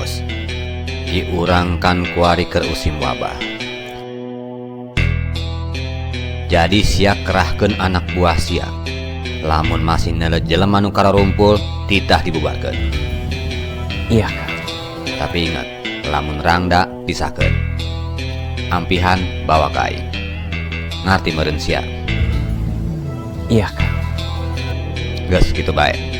Mus. Diurangkan kuari keur usim wabah. Jadi sia kerahkeun anak buah sia. Lamun masih nele jelema nu kararumpul titah dibubarkeun. Iya Kang. Tapi ingat, lamun rangda pisahkeun. Ampihan bawa ka aing. Ngarti meureun sia. Iya Kang. Geus kitu bae.